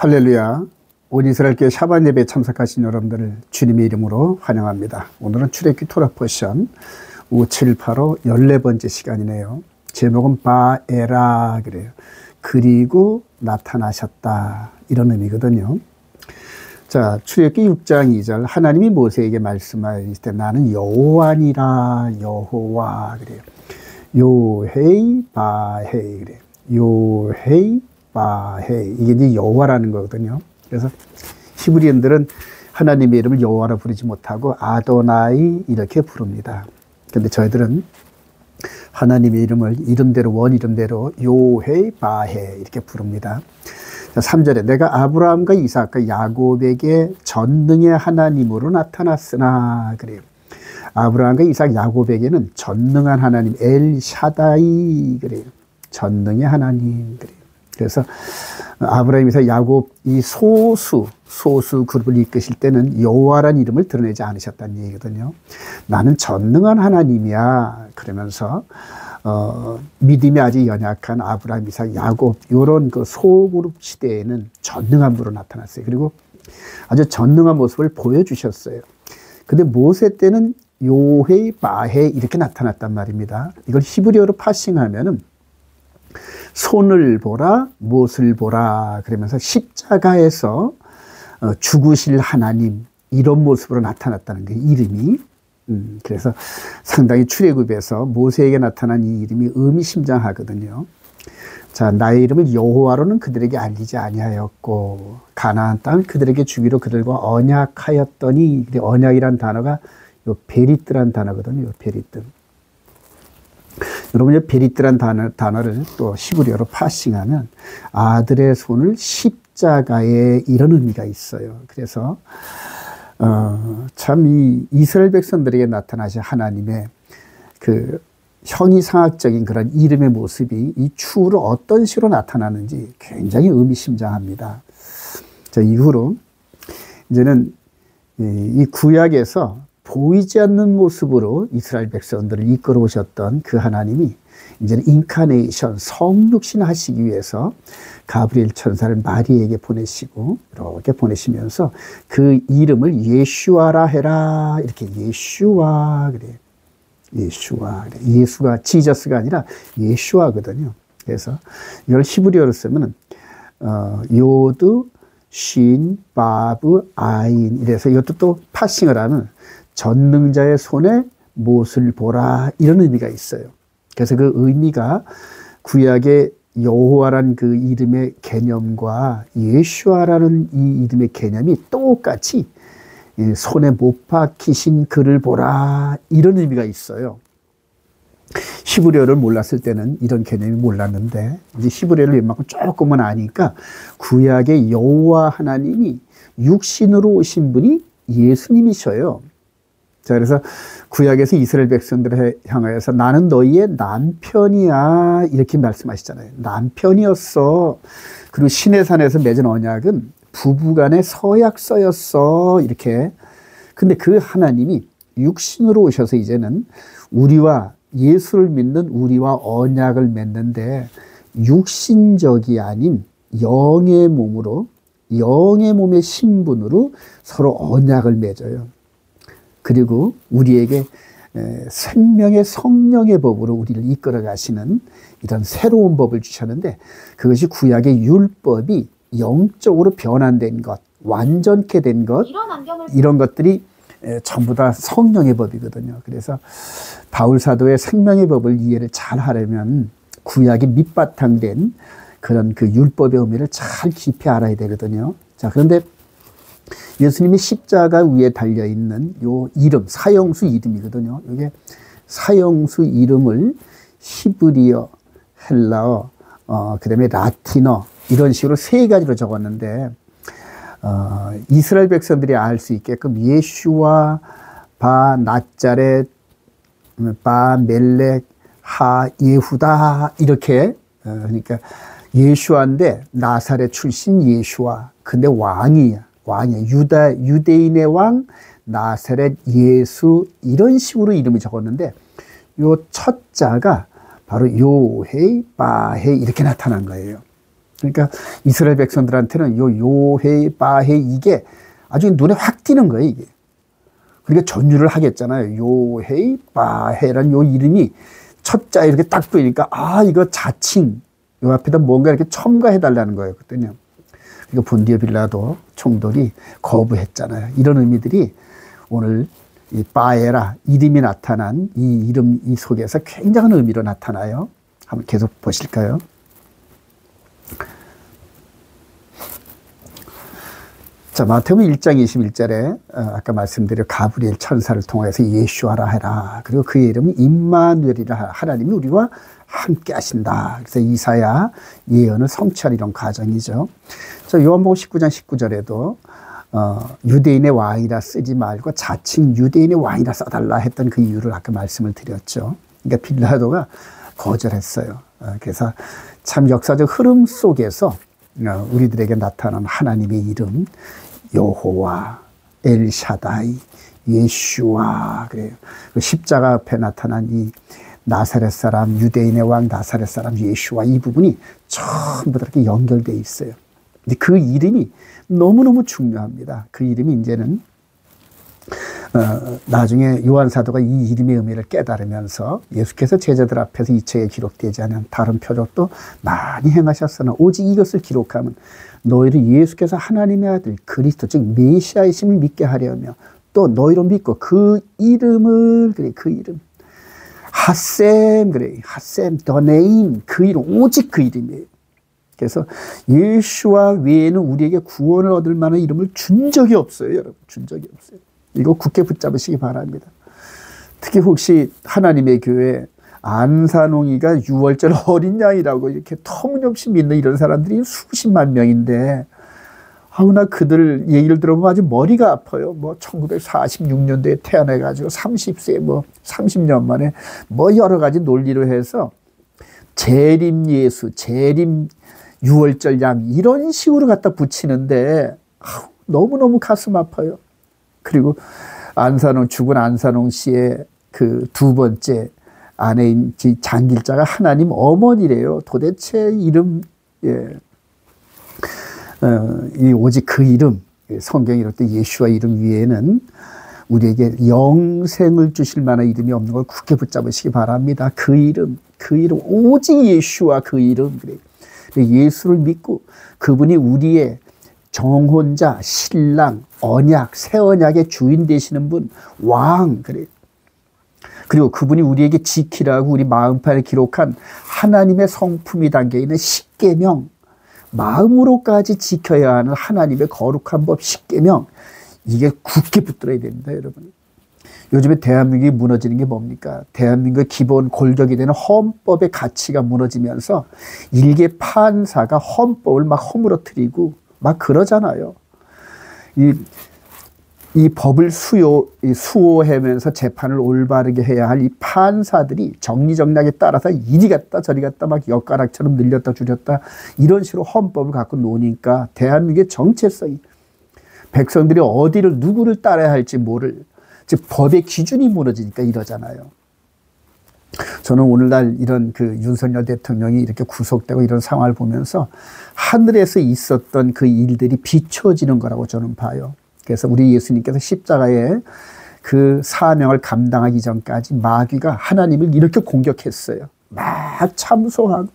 할렐루야. 온 이스라엘 교회 샤반 예배에 참석하신 여러분들을 주님의 이름으로 환영합니다. 오늘은 출애굽기 토라 포션 5785 14번째 시간이네요. 제목은 바에라 그래요. 그리고 나타나셨다 이런 의미거든요. 자, 출애굽기 6장 2절 하나님이 모세에게 말씀하실 때 나는 여호와니라 여호와 그래요. 요헤이 바헤이 그래요. 요헤이 바헤이 이게 이제 여호와라는 거거든요. 그래서 히브리인들은 하나님의 이름을 여호와라 부르지 못하고 아도나이 이렇게 부릅니다. 근데 저희들은 하나님의 이름을 이름대로 원 이름대로 요헤이 바헤 이렇게 부릅니다. 자, 3절에 내가 아브라함과 이삭과 야곱에게 전능의 하나님으로 나타났으나 그래요. 아브라함과 이삭 야곱에게는 전능한 하나님 엘 샤다이 그래요. 전능의 하나님 그래요. 그래서 아브라함, 이삭, 야곱 이 소수 그룹을 이끄실 때는 여호와라는 이름을 드러내지 않으셨다는 얘기거든요. 나는 전능한 하나님이야 그러면서 믿음이 아직 연약한 아브라함, 이삭, 야곱 이런 그 소그룹 시대에는 전능한 분으로 나타났어요. 그리고 아주 전능한 모습을 보여주셨어요. 근데 모세 때는 요헤이 바헤 이렇게 나타났단 말입니다. 이걸 히브리어로 파싱하면은 손을 보라, 못을 보라 그러면서 십자가에서 죽으실 하나님 이런 모습으로 나타났다는 거예요. 이름이. 그래서 상당히 출애굽에서 모세에게 나타난 이 이름이 의미심장하거든요. 자, 나의 이름을 여호와로는 그들에게 알리지 아니하였고 가나안 땅을 그들에게 주기로 그들과 언약하였더니 언약이란 단어가 요 베리트란 단어거든요. 요 베리트. 여러분, 베리트란 단어를 또 히브리어로 파싱하면 아들의 손을 십자가에 이런 의미가 있어요. 그래서 참 이 이스라엘 백성들에게 나타나신 하나님의 그 형이상학적인 그런 이름의 모습이 이 추후로 어떤 식으로 나타나는지 굉장히 의미심장합니다. 자, 이후로 이제는 이 구약에서 보이지 않는 모습으로 이스라엘 백성들을 이끌어 오셨던 그 하나님이 이제는 인카네이션, 성육신 하시기 위해서 가브리엘 천사를 마리에게 보내시고 이렇게 보내시면서 그 이름을 예슈아라 해라 이렇게 예슈아 그래요. 예슈아 그래. 예수가 지저스가 아니라 예슈아거든요. 그래서 이걸 히브리어로 쓰면은 요드 신 바브 아인 이래서 이것도 또 파싱을 하면 전능자의 손에 못을 보라 이런 의미가 있어요. 그래서 그 의미가 구약의 여호와라는 그 이름의 개념과 예슈아라는 이 이름의 개념이 똑같이 손에 못 박히신 그를 보라 이런 의미가 있어요. 히브리어를 몰랐을 때는 이런 개념이 몰랐는데 이제 히브리어를 웬만큼 조금은 아니까 구약의 여호와 하나님이 육신으로 오신 분이 예수님이셔요. 자, 그래서 구약에서 이스라엘 백성들을 향하여서 나는 너희의 남편이야 이렇게 말씀하시잖아요. 남편이었어. 그리고 시내산에서 맺은 언약은 부부간의 서약서였어 이렇게. 근데 그 하나님이 육신으로 오셔서 이제는 우리와 예수를 믿는 우리와 언약을 맺는데 육신적이 아닌 영의 몸으로 영의 몸의 신분으로 서로 언약을 맺어요. 그리고 우리에게 생명의 성령의 법으로 우리를 이끌어 가시는 이런 새로운 법을 주셨는데 그것이 구약의 율법이 영적으로 변환된 것, 완전케 된 것, 이런 것들이 전부 다 성령의 법이거든요. 그래서 바울 사도의 생명의 법을 이해를 잘 하려면 구약이 밑바탕된 그런 그 율법의 의미를 잘 깊이 알아야 되거든요. 자, 그런데 예수님이 십자가 위에 달려있는 요 이름, 사형수 이름이거든요. 이게 사형수 이름을 히브리어, 헬라어, 그 다음에 라틴어 이런 식으로 세 가지로 적었는데 이스라엘 백성들이 알 수 있게끔 예슈와 바 나자렛, 바 멜렉, 하 예후다 이렇게 그러니까 예슈아인데 나사렛 출신 예슈아 근데 왕이야. 유대인의 왕 나사렛 예수 이런 식으로 이름을 적었는데 요 첫 자가 바로 요헤이 바헤이 이렇게 나타난 거예요. 그러니까 이스라엘 백성들한테는 요 요헤, 바헤 이게 아주 눈에 확 띄는 거예요, 이게. 그러니까 전율을 하겠잖아요. 요헤, 바헤라는 요 이름이 첫 자에 이렇게 딱 보이니까 아, 이거 자칭 요 앞에다 뭔가 이렇게 첨가해달라는 거였거든요. 그러니까 본디오 빌라도 총독이 거부했잖아요. 이런 의미들이 오늘 이 바에라 이름이 나타난 이 이름 이 속에서 굉장한 의미로 나타나요. 한번 계속 보실까요? 자, 마태복음 1장 21절에 아까 말씀드린 가브리엘 천사를 통해서 예수아라 해라. 그리고 그의 이름은 임마누엘이라. 하나님이 우리와 함께 하신다. 그래서 이사야 예언을 성취할 이런 과정이죠. 자, 요한복음 19장 19절에도 유대인의 왕이라 쓰지 말고 자칭 유대인의 왕이라 써달라 했던 그 이유를 아까 말씀을 드렸죠. 그러니까 빌라도가 거절했어요. 그래서 참 역사적 흐름 속에서 우리들에게 나타난 하나님의 이름 여호와, 엘샤다이, 예슈아 그래요. 십자가 앞에 나타난 이 나사렛 사람, 유대인의 왕 나사렛 사람 예슈아 이 부분이 전부 다 이렇게 연결되어 있어요. 근데 그 이름이 너무너무 중요합니다. 그 이름이 이제는 나중에 요한 사도가 이 이름의 의미를 깨달으면서 예수께서 제자들 앞에서 이 책에 기록되지 않은 다른 표적도 많이 행하셨으나 오직 이것을 기록하면 너희를 예수께서 하나님의 아들 그리스도 즉 메시아이심을 믿게 하려며 또 너희로 믿고 그 이름을 그래 그 이름 핫셈 그래 핫셈 더 네임 그 이름 오직 그 이름이에요. 그래서 예수와 외에는 우리에게 구원을 얻을 만한 이름을 준 적이 없어요. 여러분 준 적이 없어요. 이거 굳게 붙잡으시기 바랍니다. 특히 혹시 하나님의 교회 안산홍이가 6월절 어린 양이라고 이렇게 터무니없이 믿는 이런 사람들이 수십만 명인데 나 그들 얘기를 들어보면 아주 머리가 아파요. 뭐 1946년도에 태어나가지고 30세 뭐 30년 만에 뭐 여러 가지 논리로 해서 재림 예수, 재림 6월절 양 이런 식으로 갖다 붙이는데 너무너무 가슴 아파요. 그리고 안산홍 죽은 안산홍 씨의 그 두 번째 아내인 장길자가 하나님 어머니래요. 도대체 이름 이 오직 그 이름 성경이 이럴 때 예수와 이름 위에는 우리에게 영생을 주실 만한 이름이 없는 걸 굳게 붙잡으시기 바랍니다. 그 이름 오직 예수와 그 이름 그래. 예수를 믿고 그분이 우리의 정혼자, 신랑, 언약, 새 언약의 주인 되시는 분, 왕, 그래. 그리고 그분이 우리에게 지키라고 우리 마음판에 기록한 하나님의 성품이 담겨있는 십계명, 마음으로까지 지켜야 하는 하나님의 거룩한 법 십계명, 이게 굳게 붙들어야 됩니다, 여러분. 요즘에 대한민국이 무너지는 게 뭡니까? 대한민국의 기본 골격이 되는 헌법의 가치가 무너지면서 일개 판사가 헌법을 막 허물어뜨리고 막 그러잖아요. 이 법을 수호하면서 재판을 올바르게 해야 할 이 판사들이 정리정략에 따라서 이리 갔다 저리 갔다 막 엿가락처럼 늘렸다 줄였다 이런 식으로 헌법을 갖고 노니까 대한민국의 정체성이 백성들이 어디를 누구를 따라야 할지 모를 즉 법의 기준이 무너지니까 이러잖아요. 저는 오늘날 이런 그 윤석열 대통령이 이렇게 구속되고 이런 상황을 보면서 하늘에서 있었던 그 일들이 비춰지는 거라고 저는 봐요. 그래서 우리 예수님께서 십자가에 그 사명을 감당하기 전까지 마귀가 하나님을 이렇게 공격했어요. 막 참소하고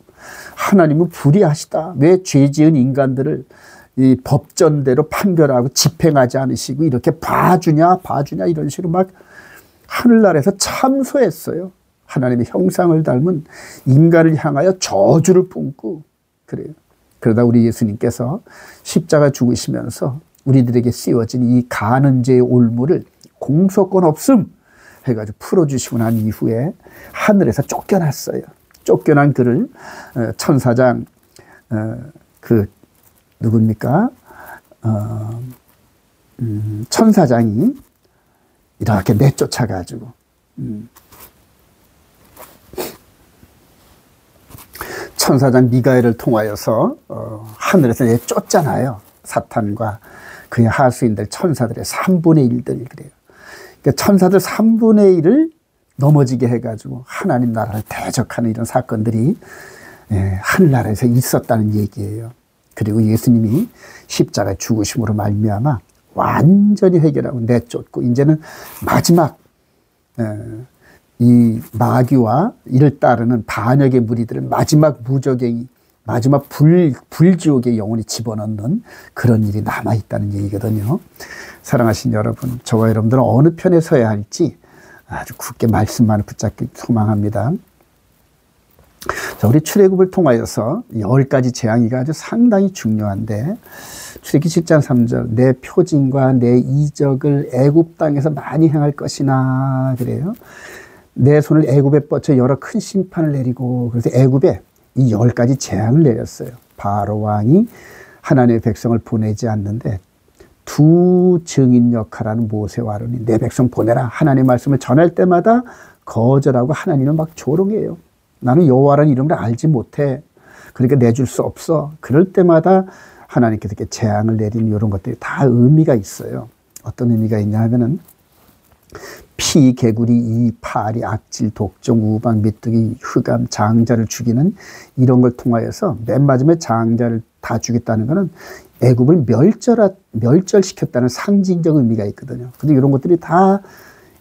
하나님은 불의하시다. 왜 죄 지은 인간들을 이 법전대로 판결하고 집행하지 않으시고 이렇게 봐주냐 이런 식으로 막 하늘나라에서 참소했어요. 하나님의 형상을 닮은 인간을 향하여 저주를 뿜고 그래요. 그러다 우리 예수님께서 십자가 죽으시면서 우리들에게 씌워진 이 가는 죄의 올무를 공소권 없음 해가지고 풀어주시고 난 이후에 하늘에서 쫓겨났어요. 쫓겨난 그를 천사장 그 누굽니까? 천사장이 이렇게 내쫓아가지고 천사장 미가엘을 통하여서 하늘에서 내쫓잖아요. 사탄과 그의 하수인들 천사들의 3분의 1들 그래요. 그러니까 천사들 3분의 1을 넘어지게 해가지고 하나님 나라를 대적하는 이런 사건들이 하늘나라에서 있었다는 얘기예요. 그리고 예수님이 십자가의 죽으심으로 말미암아 완전히 해결하고 내쫓고 이제는 마지막 이 마귀와 이를 따르는 반역의 무리들을 마지막 무적의 마지막 불지옥에 영원히 집어넣는 그런 일이 남아있다는 얘기거든요. 사랑하신 여러분, 저와 여러분들은 어느 편에 서야 할지 아주 굳게 말씀만을 붙잡기 소망합니다. 자, 우리 출애굽을 통하여서 10가지 재앙이가 아주 상당히 중요한데, 출애굽기 7장 3절, 내 표징과 내 이적을 애굽 땅에서 많이 행할 것이나, 그래요. 내 손을 애굽에 뻗쳐 여러 큰 심판을 내리고, 그래서 애굽에 이 10가지 재앙을 내렸어요. 바로 왕이 하나님의 백성을 보내지 않는데 두 증인 역할하는 모세와 아론이 내 백성 보내라. 하나님의 말씀을 전할 때마다 거절하고 하나님을 막 조롱해요. 나는 여호와라는 이름을 알지 못해. 그러니까 내줄 수 없어. 그럴 때마다 하나님께서 이렇게 재앙을 내리는 이런 것들이 다 의미가 있어요. 어떤 의미가 있냐 하면은 피, 개구리, 이, 파리, 악질, 독종, 우박, 메뚜기, 흑암, 장자를 죽이는 이런 걸 통하여서 맨 마지막에 장자를 다 죽였다는 것은 애굽을 멸절시켰다는 상징적 의미가 있거든요. 근데 이런 것들이 다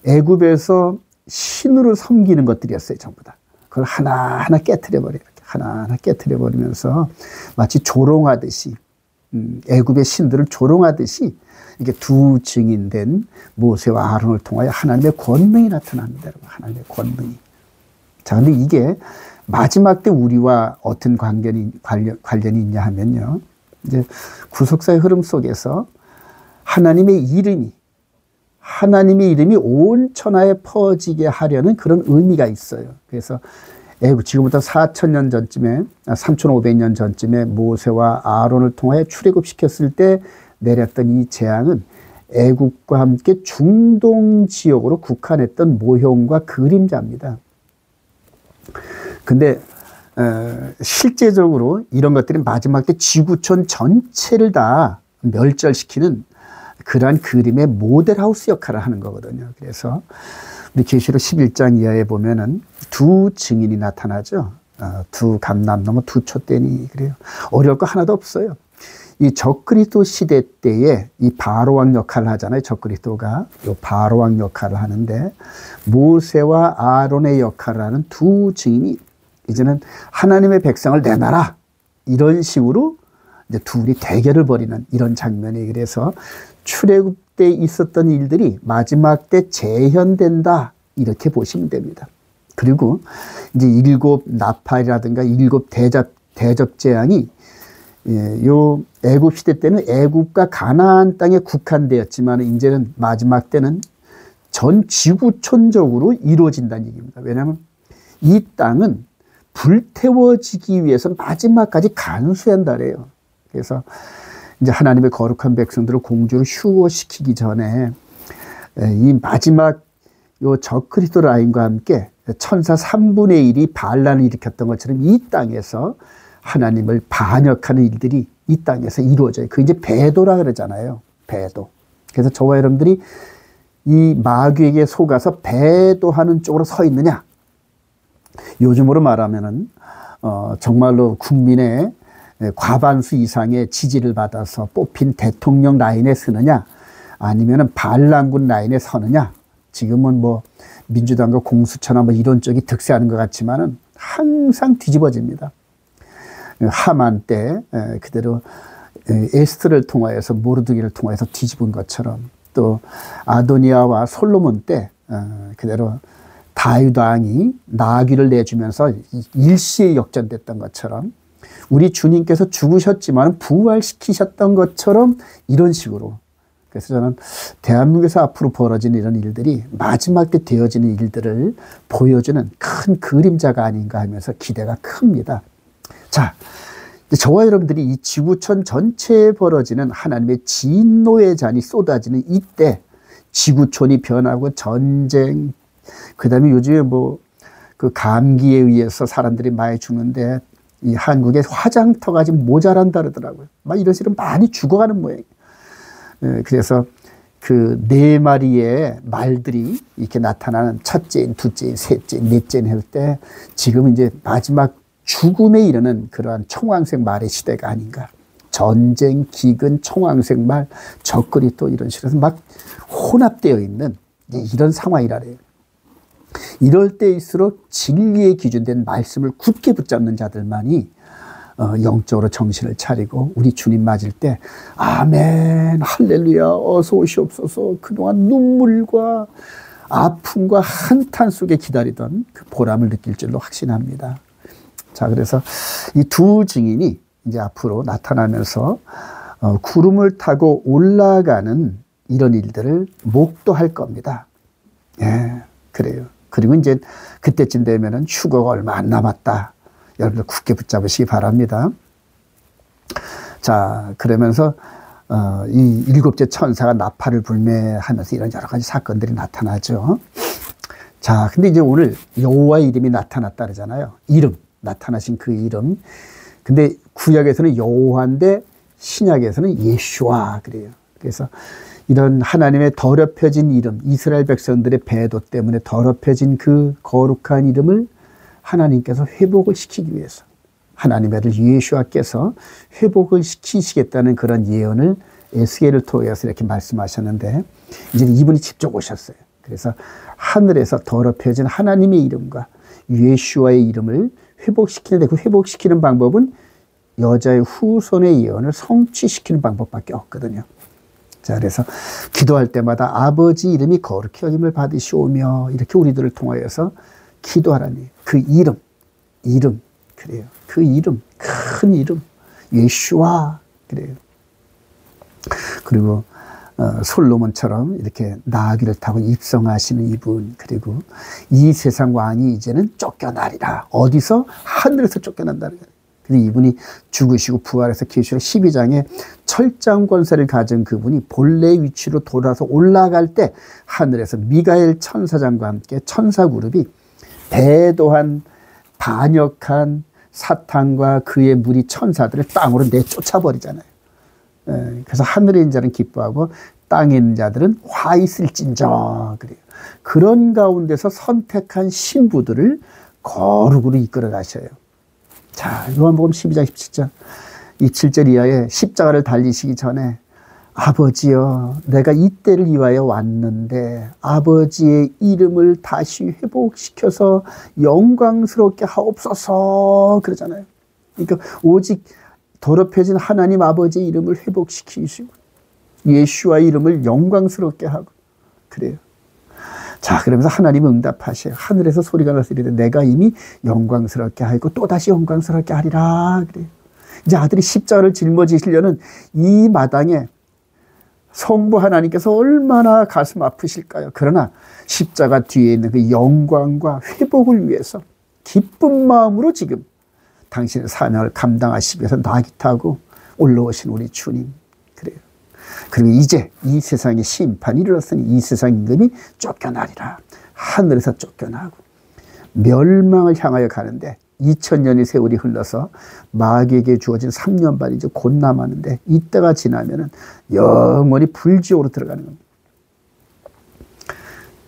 애굽에서 신으로 섬기는 것들이었어요, 전부 다. 그걸 하나하나 깨트려버려요. 하나하나 깨트려버리면서 마치 조롱하듯이, 애굽의 신들을 조롱하듯이 이게 두 증인된 모세와 아론을 통하여 하나님의 권능이 나타납니다. 여러분. 하나님의 권능이. 자, 근데 이게 마지막 때 우리와 어떤 관련이 있냐 하면요. 이제 구속사의 흐름 속에서 하나님의 이름이 온 천하에 퍼지게 하려는 그런 의미가 있어요. 그래서 지금부터 4,000년 전쯤에, 3,500년 전쯤에 모세와 아론을 통하여 출애굽시켰을 때 내렸던 이 재앙은 애국과 함께 중동 지역으로 국한했던 모형과 그림자입니다. 근데 실제적으로 이런 것들이 마지막 때 지구촌 전체를 다 멸절시키는 그러한 그림의 모델하우스 역할을 하는 거거든요. 그래서 우리 계시록 11장 이하에 보면은 두 증인이 나타나죠. 두 감람나무, 두 촛대니, 그래요. 어려울 거 하나도 없어요. 이 적그리스도 시대 때에 이 바로왕 역할을 하잖아요. 적그리스도가 이 바로왕 역할을 하는데 모세와 아론의 역할을 하는 두 증인이 이제는 하나님의 백성을 내놔라, 이런 식으로 이제 둘이 대결을 벌이는 이런 장면이, 그래서 출애굽 때 있었던 일들이 마지막 때 재현된다, 이렇게 보시면 됩니다. 그리고 이제 7 나팔이라든가 7 대접 재앙이, 요 애굽 시대 때는 애굽과 가나안 땅에 국한되었지만 이제는 마지막 때는 전 지구촌적으로 이루어진다는 얘기입니다. 왜냐하면 이 땅은 불태워지기 위해서 마지막까지 간수한다 그래요. 그래서 이제 하나님의 거룩한 백성들을 공주로 휴거시키기 전에 이 마지막 요 적그리스도 라인과 함께 천사 3분의 1이 반란을 일으켰던 것처럼 이 땅에서 하나님을 반역하는 일들이 이 땅에서 이루어져요. 그게 이제 배도라 그러잖아요. 배도. 그래서 저와 여러분들이 이 마귀에게 속아서 배도하는 쪽으로 서 있느냐? 요즘으로 말하면은 정말로 국민의 과반수 이상의 지지를 받아서 뽑힌 대통령 라인에 서느냐, 아니면은 반란군 라인에 서느냐. 지금은 뭐 민주당과 공수처나 뭐 이런 쪽이 득세하는 것 같지만은 항상 뒤집어집니다. 하만 때 그대로 에스더를 통하여서 모르드게를 통하여서 뒤집은 것처럼, 또 아도니아와 솔로몬 때 그대로 다윗 왕이 나귀를 내주면서 일시에 역전됐던 것처럼, 우리 주님께서 죽으셨지만 부활시키셨던 것처럼 이런 식으로. 그래서 저는 대한민국에서 앞으로 벌어지는 이런 일들이 마지막 때 되어지는 일들을 보여주는 큰 그림자가 아닌가 하면서 기대가 큽니다. 자, 저와 여러분들이 이 지구촌 전체에 벌어지는 하나님의 진노의 잔이 쏟아지는 이때 지구촌이 변하고 전쟁, 그 다음에 요즘에 뭐 그 감기에 의해서 사람들이 많이 죽는데 이 한국에 화장터가 지금 모자란다 그러더라고요. 막 이런 식으로 많이 죽어가는 모양이에요. 그래서 그 4마리의 말들이 이렇게 나타나는 첫째인, 둘째인, 셋째인, 넷째인 할 때 지금 이제 마지막 죽음에 이르는 그러한 청황색 말의 시대가 아닌가. 전쟁, 기근, 청황색 말, 적그리 또 이런 식으로 막 혼합되어 있는 이런 상황이라래요. 이럴 때일수록 진리에 기준된 말씀을 굳게 붙잡는 자들만이 영적으로 정신을 차리고 우리 주님 맞을 때 아멘 할렐루야 어서 오시옵소서 그동안 눈물과 아픔과 한탄 속에 기다리던 그 보람을 느낄 줄로 확신합니다. 자, 그래서 이 두 증인이 이제 앞으로 나타나면서 구름을 타고 올라가는 이런 일들을 목도할 겁니다. 예, 그래요. 그리고 이제 그때쯤 되면은 휴거가 얼마 안 남았다. 여러분들 굳게 붙잡으시기 바랍니다. 자, 그러면서 이 일곱째 천사가 나팔을 불매하면서 이런 여러 가지 사건들이 나타나죠. 자, 근데 이제 오늘 여호와의 이름이 나타났다 그러잖아요. 이름, 나타나신 그 이름. 근데 구약에서는 여호와인데 신약에서는 예슈아 그래요. 그래서 이런 하나님의 더럽혀진 이름, 이스라엘 백성들의 배도 때문에 더럽혀진 그 거룩한 이름을 하나님께서 회복을 시키기 위해서 하나님의 아들 예수와께서 회복을 시키시겠다는 그런 예언을 에스겔을 통해서 이렇게 말씀하셨는데 이제 이분이 직접 오셨어요. 그래서 하늘에서 더럽혀진 하나님의 이름과 예수와의 이름을 회복시키는데 그 회복시키는 방법은 여자의 후손의 예언을 성취시키는 방법밖에 없거든요. 자, 그래서 기도할 때마다 아버지 이름이 거룩히 여김을 받으시오며 이렇게 우리들을 통하여서 기도하라니 그 이름 그래요. 그 이름 큰 이름 예수와 그래요. 그리고 솔로몬처럼 이렇게 나귀를 타고 입성하시는 이분 그리고 이 세상 왕이 이제는 쫓겨나리라. 어디서? 하늘에서 쫓겨난다는 거예요. 근데 이분이 죽으시고 부활해서 계시록 12장에 철장 권세를 가진 그분이 본래의 위치로 돌아서 올라갈 때 하늘에서 미가엘 천사장과 함께 천사 그룹이 배도한 반역한 사탄과 그의 무리 천사들을 땅으로 내쫓아버리잖아요. 그래서 하늘에 있는 자는 기뻐하고 땅에 있는 자들은 화 있을진저 그래요. 그런 가운데서 선택한 신부들을 거룩으로 이끌어 가셔요. 자, 요한복음 12장 17절 이 7절 이하에 십자가를 달리시기 전에 아버지여 내가 이때를 위하여 왔는데 아버지의 이름을 다시 회복시켜서 영광스럽게 하옵소서 그러잖아요. 그러니까 오직 더럽혀진 하나님 아버지의 이름을 회복시키시고 예수와의 이름을 영광스럽게 하고 그래요. 자, 그러면서 하나님은 응답하셔요. 하늘에서 소리가 나서 이르되 내가 이미 영광스럽게 하고 또다시 영광스럽게 하리라 그래요. 이제 아들이 십자가를 짊어지시려는 이 마당에 성부 하나님께서 얼마나 가슴 아프실까요? 그러나 십자가 뒤에 있는 그 영광과 회복을 위해서 기쁜 마음으로 지금 당신의 사명을 감당하시기 위해서 나귀 타고 올라오신 우리 주님 그래요. 그리고 이제 이 세상의 심판이 이르렀으니 이 세상 임금이 쫓겨나리라. 하늘에서 쫓겨나고 멸망을 향하여 가는데 2000년의 세월이 흘러서 마귀에게 주어진 3년 반이 이제 곧 남았는데 이때가 지나면은 영원히 불지옥으로 들어가는 겁니다.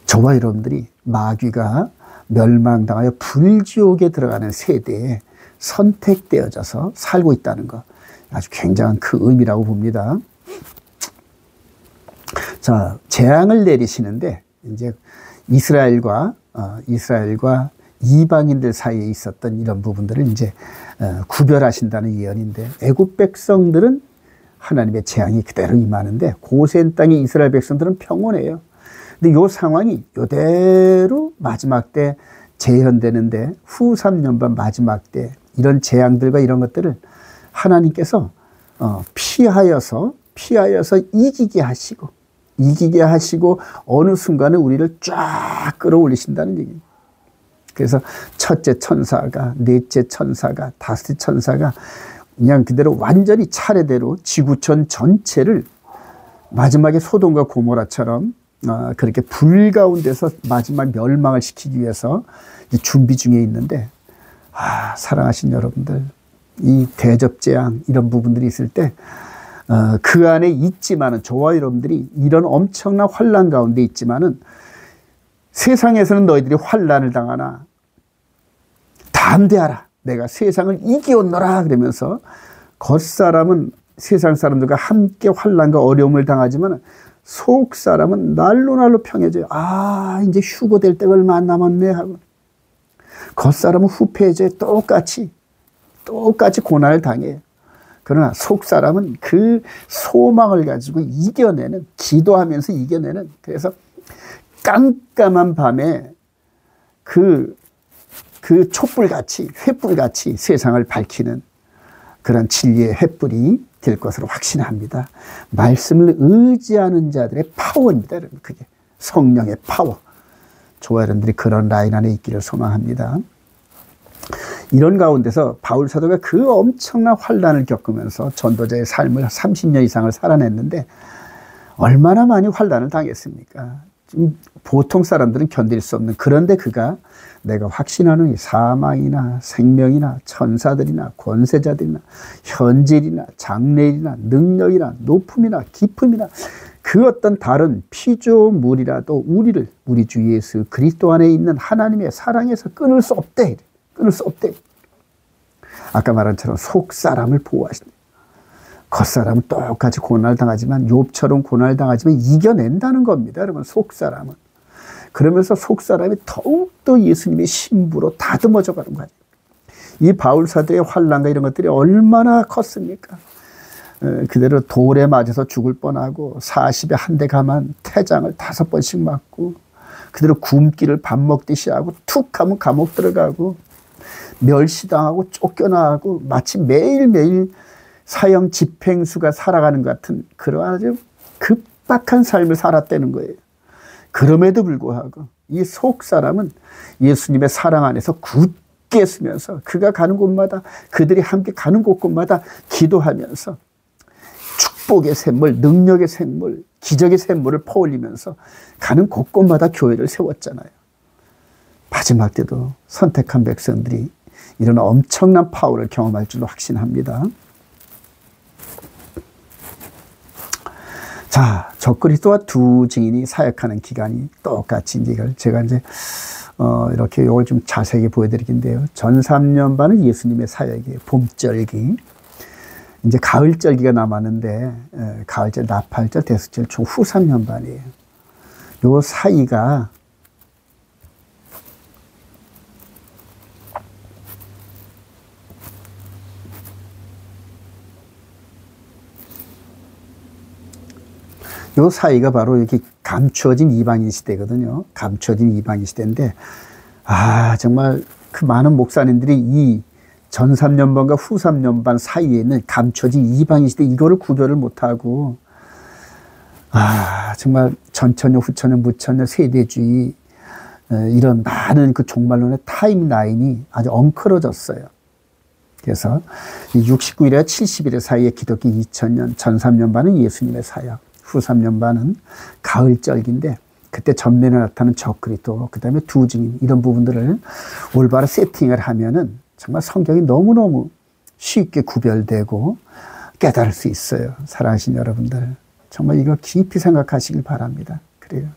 저와 여러분들이 마귀가 멸망당하여 불지옥에 들어가는 세대에 선택되어져서 살고 있다는 거 아주 굉장한 그 의미라고 봅니다. 자, 재앙을 내리시는데 이제 이스라엘과 이방인들 사이에 있었던 이런 부분들을 이제 구별하신다는 예언인데 애굽 백성들은 하나님의 재앙이 그대로 임하는데 고센 땅의 이스라엘 백성들은 평온해요. 근데 이 상황이 이대로 마지막 때 재현되는데 후 3년 반 마지막 때 이런 재앙들과 이런 것들을 하나님께서 피하여서 이기게 하시고 어느 순간에 우리를 쫙 끌어올리신다는 얘기입니다. 그래서 첫째 천사가, 넷째 천사가, 다섯째 천사가 그냥 그대로 완전히 차례대로 지구촌 전체를 마지막에 소돔과 고모라처럼 그렇게 불 가운데서 마지막 멸망을 시키기 위해서 준비 중에 있는데 사랑하신 여러분들 이 대접재앙 이런 부분들이 있을 때 그 안에 있지만은 저와 여러분들이 이런 엄청난 환난 가운데 있지만은 세상에서는 너희들이 환난을 당하나 담대하라 내가 세상을 이기었노라 그러면서 겉사람은 세상 사람들과 함께 환난과 어려움을 당하지만 속 사람은 날로 평해져요. 아, 이제 휴고될 때가 얼마 안 남았네 하고. 겉사람은 후패해져요. 똑같이 고난을 당해요. 그러나 속 사람은 그 소망을 가지고 이겨내는, 기도하면서 이겨내는, 그래서 깜깜한 밤에 그 촛불같이, 횃불같이 세상을 밝히는 그런 진리의 횃불이 될 것으로 확신합니다. 말씀을 의지하는 자들의 파워입니다. 여러분. 그게 성령의 파워. 저와 여러분들이 그런 라인 안에 있기를 소망합니다. 이런 가운데서 바울 사도가 그 엄청난 환난을 겪으면서 전도자의 삶을 30년 이상을 살아냈는데 얼마나 많이 환난을 당했습니까? 보통 사람들은 견딜 수 없는, 그런데 그가 내가 확신하는 이 사망이나 생명이나 천사들이나 권세자들이나 현질이나 장래일이나 능력이나 높음이나 깊음이나 그 어떤 다른 피조물이라도 우리 주 예수 그리스도 안에 있는 하나님의 사랑에서 끊을 수 없대. 끊을 수 없대. 아까 말한 처럼 속 사람을 보호하신다. 겉사람은 똑같이 고난을 당하지만, 욥처럼 고난을 당하지만 이겨낸다는 겁니다. 여러분, 속 사람은. 그러면서 속 사람이 더욱더 예수님의 신부로 다듬어져 가는 거예요. 이 바울 사도의 환난과 이런 것들이 얼마나 컸습니까? 그대로 돌에 맞아서 죽을 뻔하고 40에 한 대 감한 태장을 5번씩 맞고 그대로 굶기를 밥 먹듯이 하고 툭 하면 감옥 들어가고 멸시당하고 쫓겨나가고 마치 매일매일 사형 집행수가 살아가는 것 같은 그런 아주 급박한 삶을 살았다는 거예요. 그럼에도 불구하고 이 속 사람은 예수님의 사랑 안에서 굳게 서면서 그가 가는 곳마다, 그들이 함께 가는 곳곳마다 기도하면서 축복의 샘물, 능력의 샘물, 기적의 샘물을 퍼올리면서 가는 곳곳마다 교회를 세웠잖아요. 마지막 때도 선택한 백성들이 이런 엄청난 파워를 경험할 줄로 확신합니다. 자, 적그리스도와 두 증인이 사역하는 기간이 똑같이 이걸 제가 이제 이렇게 이걸 좀 자세히 보여드리긴데요. 전 3년 반은 예수님의 사역이에요. 봄절기, 이제 가을절기가 남았는데 가을절, 나팔절, 대속절 총 후 3년 반이에요. 요 사이가 바로 이렇게 감추어진 이방인 시대거든요. 감추어진 이방인 시대인데, 정말 그 많은 목사님들이 이 전 3년반과 후 3년반 사이에 있는 감추어진 이방인 시대, 이거를 구별을 못하고, 정말 전천년, 후천년, 무천년, 세대주의, 이런 많은 그 종말론의 타임라인이 아주 엉클어졌어요. 그래서 69일에서 70일 사이에 기독교 2000년, 전 3년반은 예수님의 사역, 후 3년 반은 가을절기인데, 그때 전면에 나타나는 적그리스도, 그 다음에 두 증인, 이런 부분들을 올바로 세팅을 하면은 정말 성경이 너무너무 쉽게 구별되고 깨달을 수 있어요. 사랑하신 여러분들, 정말 이거 깊이 생각하시길 바랍니다. 그래요.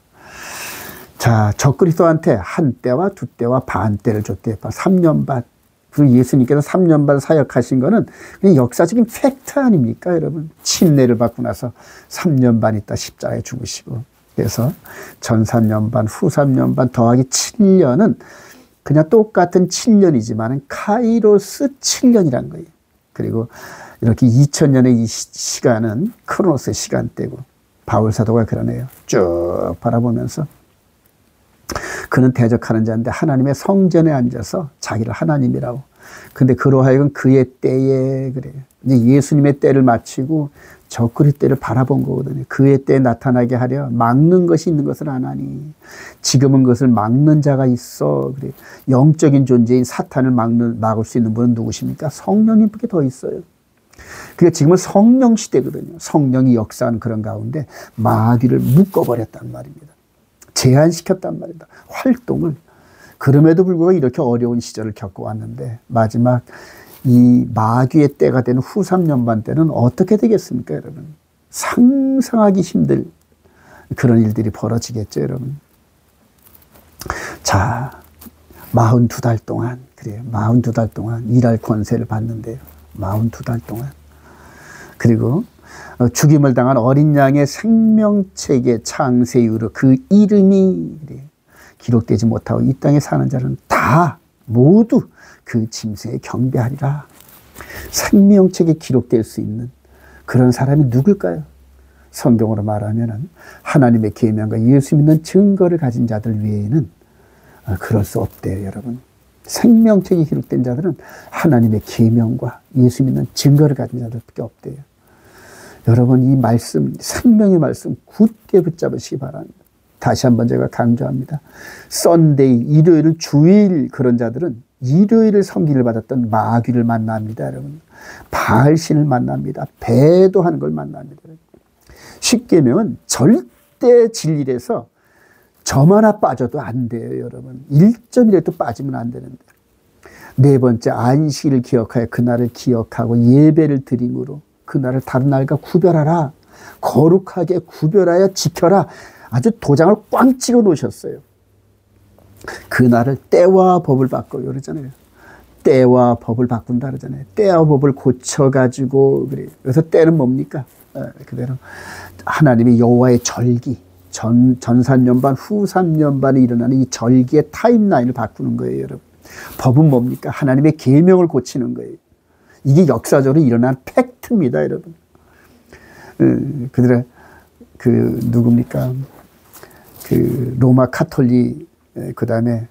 자, 적그리스도한테 한 때와 두 때와 반 때를 줬대요. 3년 반. 그리고 예수님께서 3년 반 사역하신 거는 그냥 역사적인 팩트 아닙니까, 여러분? 침례를 받고 나서 3년 반 있다 십자가에 죽으시고. 그래서 전 3년 반, 후 3년 반 더하기 7년은 그냥 똑같은 7년이지만 카이로스 7년이란 거예요. 그리고 이렇게 2000년의 이 시간은 크로노스의 시간대고, 바울 사도가 그러네요. 쭉 바라보면서 그는 대적하는 자인데 하나님의 성전에 앉아서 자기를 하나님이라고. 근데 그러하여금 그의 때에, 그래요. 이제 예수님의 때를 마치고 적그리스도 때를 바라본 거거든요. 그의 때에 나타나게 하려 막는 것이 있는 것을 안 하니. 지금은 그것을 막는 자가 있어. 그래요. 영적인 존재인 사탄을 막을 수 있는 분은 누구십니까? 성령님밖에 더 있어요. 그러니까 지금은 성령 시대거든요. 성령이 역사하는 그런 가운데 마귀를 묶어버렸단 말입니다. 제한시켰단 말이다. 활동을. 그럼에도 불구하고 이렇게 어려운 시절을 겪어왔는데 마지막 이 마귀의 때가 되는 후 3년 반 때는 어떻게 되겠습니까, 여러분? 상상하기 힘들 그런 일들이 벌어지겠죠, 여러분. 자, 42달 동안 그래요. 42달 동안 일할 권세를 받는데요. 42달 동안. 그리고 죽임을 당한 어린 양의 생명책의 창세 이후로 그 이름이 기록되지 못하고 이 땅에 사는 자는 다 모두 그 짐승에 경배하리라. 생명책에 기록될 수 있는 그런 사람이 누굴까요? 성경으로 말하면 하나님의 계명과 예수 믿는 증거를 가진 자들 외에는 그럴 수 없대요, 여러분. 생명책에 기록된 자들은 하나님의 계명과 예수 믿는 증거를 가진 자들밖에 없대요. 여러분, 이 말씀, 생명의 말씀 굳게 붙잡으시기 바랍니다. 다시 한번 제가 강조합니다. 썬데이, 일요일, 주일 그런 자들은 일요일을 섬기를 받았던 마귀를 만납니다, 여러분. 바알신을 만납니다. 배도하는 걸 만납니다. 십계명은 절대 진리에서 점 하나 빠져도 안 돼요, 여러분. 1점이라도 빠지면 안 되는데. 네 번째, 안식일을 기억하여 그날을 기억하고 예배를 드림으로 그날을 다른 날과 구별하라. 거룩하게 구별하여 지켜라. 아주 도장을 꽝 찍어 놓으셨어요. 그날을 때와 법을 바꿔요, 그러잖아요. 때와 법을 바꾼다 그러잖아요. 때와 법을 고쳐가지고 그래요. 그래서 때는 뭡니까? 그대로 하나님의 여호와의 절기, 전산년반, 후산년반에 일어나는 이 절기의 타임라인을 바꾸는 거예요, 여러분. 법은 뭡니까? 하나님의 계명을 고치는 거예요. 이게 역사적으로 일어난 팩트입니다, 여러분. 그들의 누굽니까? 로마 카톨릭, 그 다음에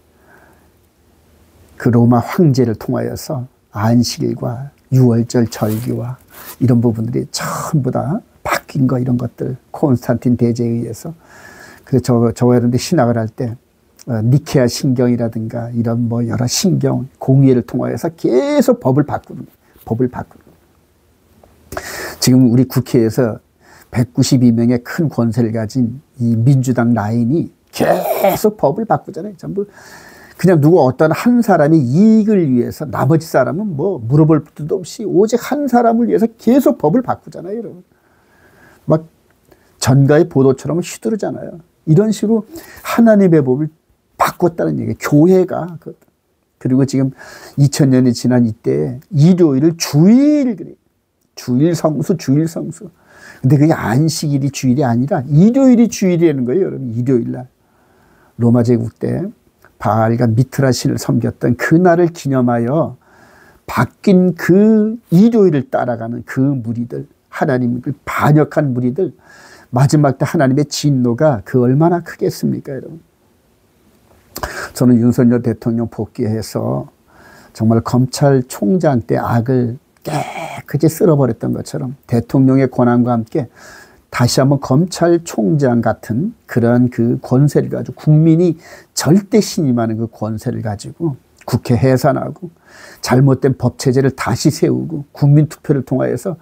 그 로마 황제를 통하여서 안식일과 유월절 절기와 이런 부분들이 전부 다 바뀐 거, 이런 것들, 콘스탄틴 대제에 의해서. 그래서 저와 여러분들 신학을 할 때 니케아 신경이라든가 이런 뭐 여러 신경, 공의회를 통하여서 계속 법을 바꾸는 거예요. 법을 바꾸는 거예요. 지금 우리 국회에서 192명의 큰 권세를 가진 이 민주당 라인이 계속 법을 바꾸잖아요. 전부 그냥 누구 어떤 한 사람이 이익을 위해서 나머지 사람은 뭐 물어볼 것도 없이 오직 한 사람을 위해서 계속 법을 바꾸잖아요, 여러분. 막 전가의 보도처럼 휘두르잖아요. 이런 식으로 하나님의 법을 바꿨다는 얘기예요. 교회가. 그리고 지금 2000년이 지난 이때 일요일을 주일, 그래요. 주일 성수. 근데 그게 안식일이 주일이 아니라 일요일이 주일이라는 거예요, 여러분. 일요일 날. 로마 제국 때 바알과 미트라 신을 섬겼던 그날을 기념하여 바뀐 그 일요일을 따라가는 그 무리들, 하나님을 반역한 무리들, 마지막 때 하나님의 진노가 그 얼마나 크겠습니까, 여러분. 저는 윤석열 대통령 복귀해서 정말 검찰총장 때 악을 깨끗이 쓸어버렸던 것처럼 대통령의 권한과 함께 다시 한번 검찰총장 같은 그런 그 권세를 가지고 국민이 절대 신임하는 그 권세를 가지고 국회 해산하고 잘못된 법체제를 다시 세우고 국민투표를 통하여서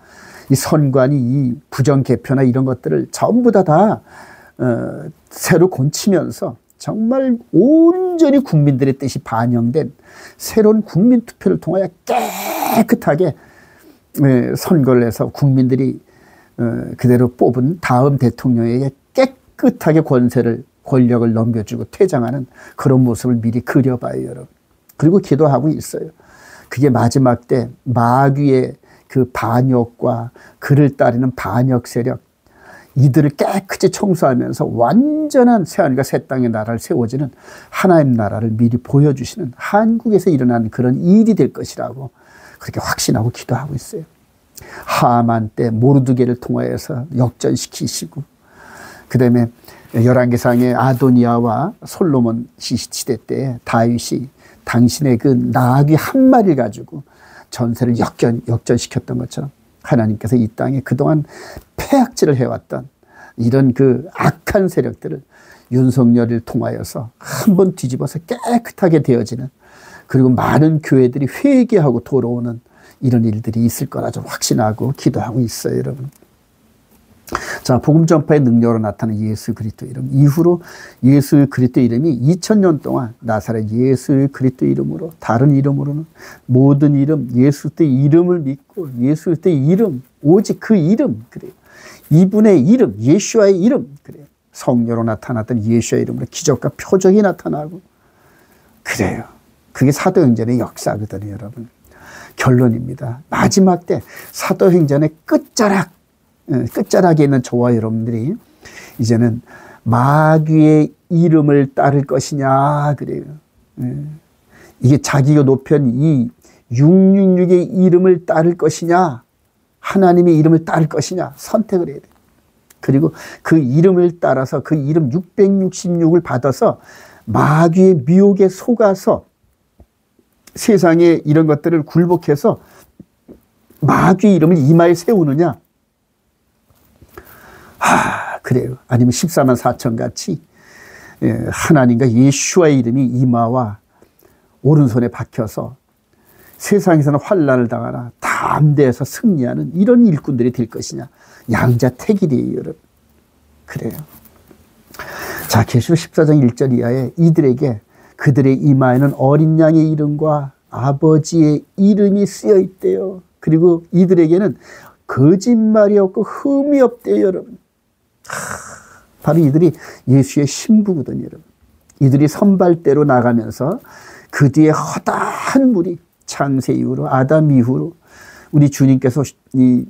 이 선관위 이 부정 개표나 이런 것들을 전부 다 새로 고치면서 정말 온전히 국민들의 뜻이 반영된 새로운 국민투표를 통하여 깨끗하게 선거를 해서 국민들이 그대로 뽑은 다음 대통령에게 깨끗하게 권력을 넘겨주고 퇴장하는 그런 모습을 미리 그려봐요, 여러분. 그리고 기도하고 있어요. 그게 마지막 때 마귀의 그 반역과 그를 따르는 반역 세력, 이들을 깨끗이 청소하면서 완전한 새하늘과 새 땅의 나라를 세워지는 하나님 나라를 미리 보여주시는 한국에서 일어나는 그런 일이 될 것이라고 그렇게 확신하고 기도하고 있어요. 하만 때 모르드게를 통하여서 역전시키시고, 그 다음에 열왕기상의 아도니아와 솔로몬 시대 때 다윗이 당신의 그 나귀 한 마리를 가지고 전세를 역전시켰던 것처럼 하나님께서 이 땅에 그동안 폐악질을 해왔던 이런 그 악한 세력들을 윤석열을 통하여서 한번 뒤집어서 깨끗하게 되어지는, 그리고 많은 교회들이 회개하고 돌아오는 이런 일들이 있을 거라 좀 확신하고 기도하고 있어요, 여러분. 자, 복음 전파의 능력으로 나타난 예수 그리스도 이름 이후로 예수 그리스도 이름이 2000년 동안 나사렛 예수 그리스도 이름으로, 다른 이름으로는 모든 이름 예수 그리스도의 이름을 믿고 예수 그리스도의 이름, 오직 그 이름, 그래요. 이분의 이름, 예수와의 이름, 그래요. 성녀로 나타났던 예수의 이름으로 기적과 표적이 나타나고 그래요. 그게 사도행전의 역사거든요, 여러분. 결론입니다. 마지막 때 사도행전의 끝자락에 있는 저와 여러분들이 이제는 마귀의 이름을 따를 것이냐 그래요. 이게 자기가 높인 이 666의 이름을 따를 것이냐, 하나님의 이름을 따를 것이냐 선택을 해야 돼요. 그리고 그 이름을 따라서 그 이름 666을 받아서 마귀의 미혹에 속아서 세상에 이런 것들을 굴복해서 마귀의 이름을 이마에 세우느냐. 그래요. 아니면 14만 4천 같이 하나님과 예수와의 이름이 이마와 오른손에 박혀서 세상에서는 환난을 당하나 담대해서 승리하는 이런 일꾼들이 될 것이냐. 양자택일이에요, 여러분. 그래요. 자, 계시록 14장 1절 이하에 이들에게 그들의 이마에는 어린 양의 이름과 아버지의 이름이 쓰여 있대요. 그리고 이들에게는 거짓말이 없고 흠이 없대요, 여러분. 바로 이들이 예수의 신부거든요, 여러분. 이들이 선발대로 나가면서 그 뒤에 허다한 물이 창세 이후로 아담 이후로 우리 주님께서 이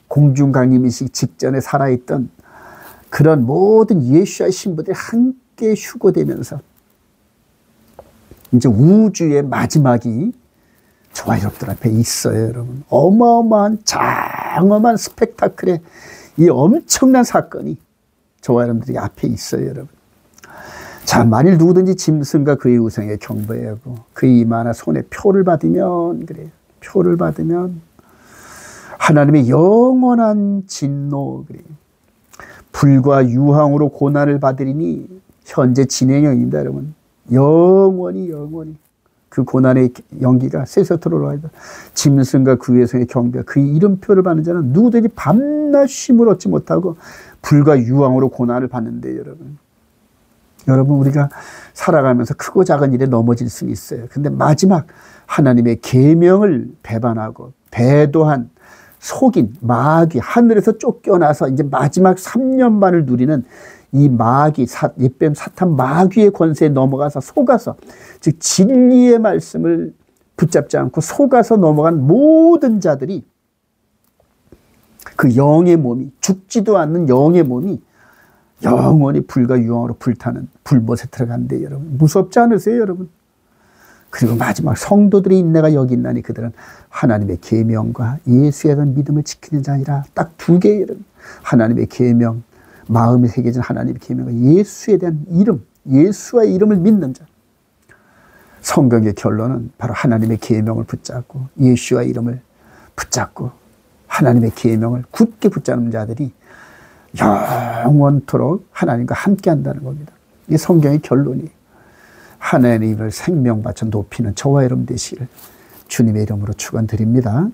공중 강림이시기 직전에 살아있던 그런 모든 예수의 신부들이 함께 휴거되면서 이제 우주의 마지막이 저와 여러분들 앞에 있어요, 여러분. 어마어마한 장엄한 스펙타클의 이 엄청난 사건이 저와 여러분들이 앞에 있어요, 여러분. 자, 만일 누구든지 짐승과 그의 우상에 경배하고 그의 이마나 손에 표를 받으면, 그래요. 표를 받으면 하나님의 영원한 진노, 그래요. 불과 유황으로 고난을 받으리니 현재 진행형입니다, 여러분. 영원히 그 고난의 연기가 세세토록 올라가다. 짐승과 그 외성의 경배, 그의 이름표를 받는 자는 누구든지 밤낮 쉼을 얻지 못하고 불과 유황으로 고난을 받는데, 여러분. 여러분, 우리가 살아가면서 크고 작은 일에 넘어질 수는 있어요. 근데 마지막 하나님의 계명을 배반하고 배도한 속인 마귀, 하늘에서 쫓겨나서 이제 마지막 3년 반을 누리는 이 마귀, 옛뱀 사탄 마귀의 권세에 넘어가서 속아서, 즉 진리의 말씀을 붙잡지 않고 속아서 넘어간 모든 자들이 그 영의 몸이, 죽지도 않는 영의 몸이 영원히 불과 유황으로 불타는 불못에 들어간대, 여러분. 무섭지 않으세요, 여러분? 그리고 마지막 성도들의 인내가 여기 있나니 그들은 하나님의 계명과 예수에 대한 믿음을 지키는 자니라. 딱 두 개예요, 여러분. 하나님의 계명, 마음에 새겨진 하나님의 계명과 예수에 대한 이름, 예수의 이름을 믿는 자. 성경의 결론은 바로 하나님의 계명을 붙잡고 예수의 이름을 붙잡고 하나님의 계명을 굳게 붙잡는 자들이 영원토록 하나님과 함께 한다는 겁니다. 이게 성경의 결론이에요. 하나님의 이름을 생명 바쳐 높이는 저와 여러분 되시기를 주님의 이름으로 축원드립니다.